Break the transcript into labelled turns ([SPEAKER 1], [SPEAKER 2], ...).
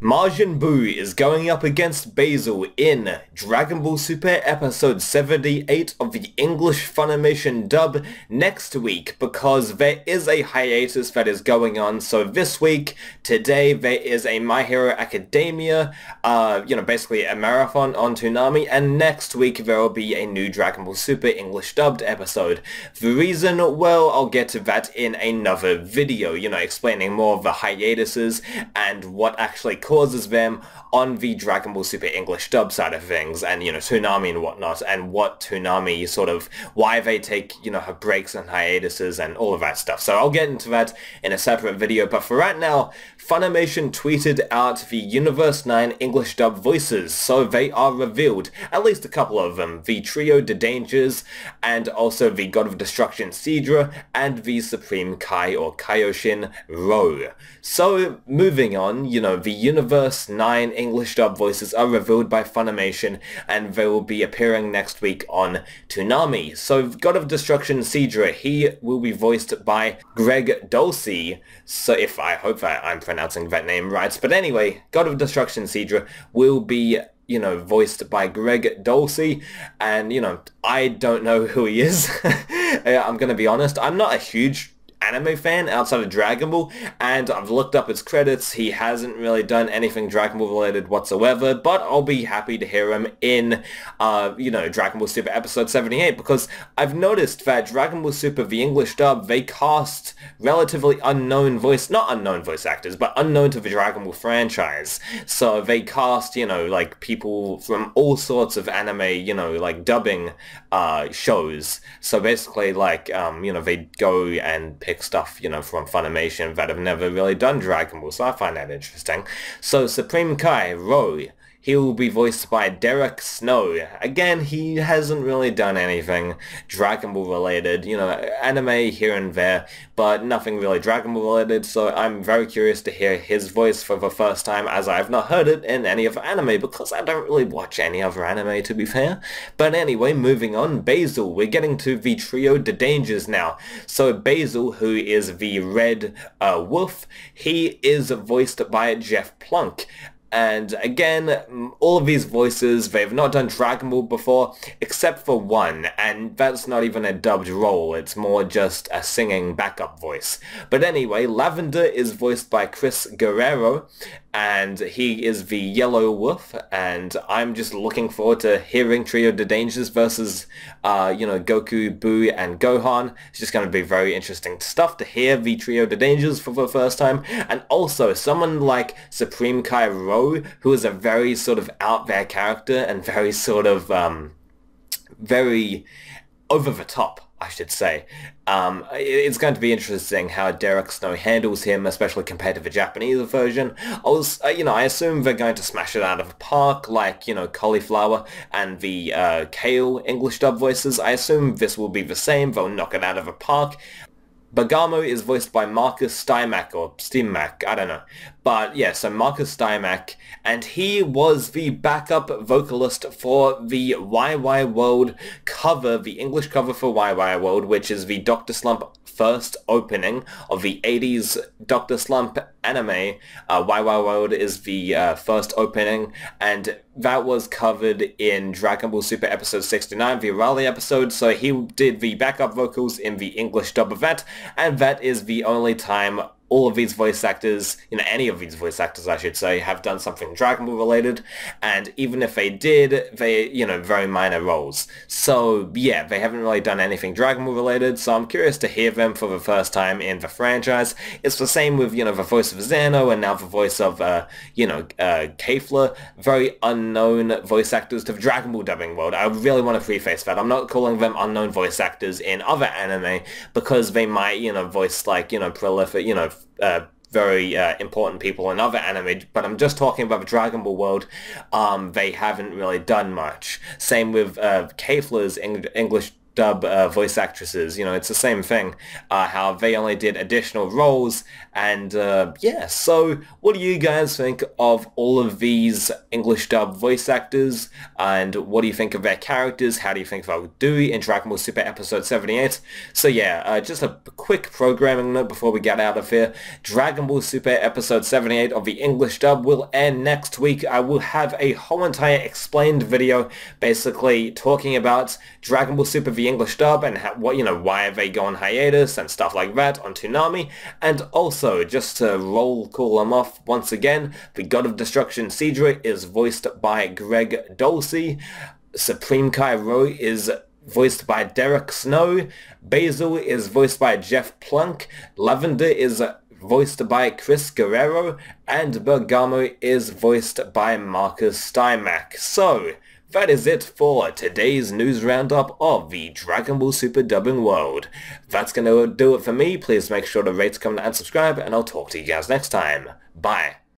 [SPEAKER 1] Majin Buu is going up against Basil in Dragon Ball Super episode 78 of the English Funimation dub next week, because there is a hiatus that is going on. So this week, today, there is a My Hero Academia, basically a marathon on Toonami, and next week there will be a new Dragon Ball Super English dubbed episode. The reason, well, I'll get to that in another video, explaining more of the hiatuses and what actually causes them on the Dragon Ball Super English dub side of things, and Toonami and whatnot, and what Toonami why they take her breaks and hiatuses and all of that stuff. So I'll get into that in a separate video, but for right now, Funimation tweeted out the Universe 9 English dub voices, so they are revealed, at least a couple of them, the Trio de Dangers, and also the God of Destruction Sidra, and the Supreme Kai or Kaioshin Ro. So moving on, the Universe 9 English dub voices are revealed by Funimation, and they will be appearing next week on Toonami. So God of Destruction Sidra, he will be voiced by Greg Dulci, so I hope that I'm pronouncing that name right, but anyway, God of Destruction Sidra will be voiced by Greg Dulci, and I don't know who he is. I'm gonna be honest, I'm not a huge anime fan outside of Dragon Ball, and I've looked up his credits. He hasn't really done anything Dragon Ball related whatsoever, but I'll be happy to hear him in Dragon Ball Super episode 78, because I've noticed that Dragon Ball Super, the English dub, they cast relatively not unknown voice actors, but unknown to the Dragon Ball franchise. So they cast, like people from all sorts of anime, like dubbing shows. So basically, like, they go and pick stuff, from Funimation that have never really done Dragon Ball, so I find that interesting. So Supreme Kai, Ro, he will be voiced by Derek Snow. Again, he hasn't really done anything Dragon Ball related, anime here and there, but nothing really Dragon Ball related, so I'm very curious to hear his voice for the first time, as I've not heard it in any other anime, because I don't really watch any other anime, to be fair. But anyway, moving on, Basil, we're getting to the Trio de Dangers now. So Basil, who is the Red Wolf, he is voiced by Jeff Plunk. And again, all of these voices, they've not done Dragon Ball before, except for one, and that's not even a dubbed role, it's more just a singing backup voice. But anyway, Lavender is voiced by Chris Guerrero, and he is the Yellow Wolf, and I'm just looking forward to hearing Trio de Dangers versus, Goku, Buu, and Gohan. It's just going to be very interesting stuff to hear the Trio de Dangers for the first time, and also someone like Supreme Kai Ro, who is a very sort of out there character, and very sort of, very over the top, I should say. It's going to be interesting how Derek Snow handles him, especially compared to the Japanese version. I assume they're going to smash it out of the park, like, Cauliflower and the Kale English dub voices. I assume this will be the same, they'll knock it out of the park. Bergamo is voiced by Marcus Stymack, or Steamack, I don't know. But yeah, so Marcus Stymack, and he was the backup vocalist for the YY World cover, the English cover for YY World, which is the Dr. Slump first opening of the 80s Dr. Slump anime. YY World is the first opening, and that was covered in Dragon Ball Super episode 69, the Raleigh episode, so he did the backup vocals in the English dub of that, and that is the only time all of these voice actors, any of these voice actors, I should say, have done something Dragon Ball related, and even if they did, they, very minor roles. So, yeah, they haven't really done anything Dragon Ball related, so I'm curious to hear them for the first time in the franchise. It's the same with, the voice of Zeno, and now the voice of, Kefla, very unknown voice actors to the Dragon Ball dubbing world. I really want to preface that. I'm not calling them unknown voice actors in other anime, because they might, voice, like, prolific, very important people in other anime, but I'm just talking about the Dragon Ball world. They haven't really done much. Same with Kefla's English dub voice actresses. You know, it's the same thing, how they only did additional roles, and yeah, so what do you guys think of all of these English dub voice actors, and what do you think of their characters? How do you think they'll do in Dragon Ball Super episode 78? So yeah, just a quick programming note before we get out of here. Dragon Ball Super episode 78 of the English dub will end next week. I will have a whole entire explained video basically talking about Dragon Ball Super the English dub and what, you know, why they go on hiatus and stuff like that on Toonami. And also, just to call them off once again, the God of Destruction Seadra is voiced by Greg Dolcey. Supreme Kai Ro is voiced by Derek Snow. Basil is voiced by Jeff Plunk. Lavender is voiced by Chris Guerrero. And Bergamo is voiced by Marcus Stymack. So, that is it for today's news roundup of the Dragon Ball Super dubbing world. That's gonna do it for me. Please make sure to rate, comment, and subscribe, and I'll talk to you guys next time. Bye.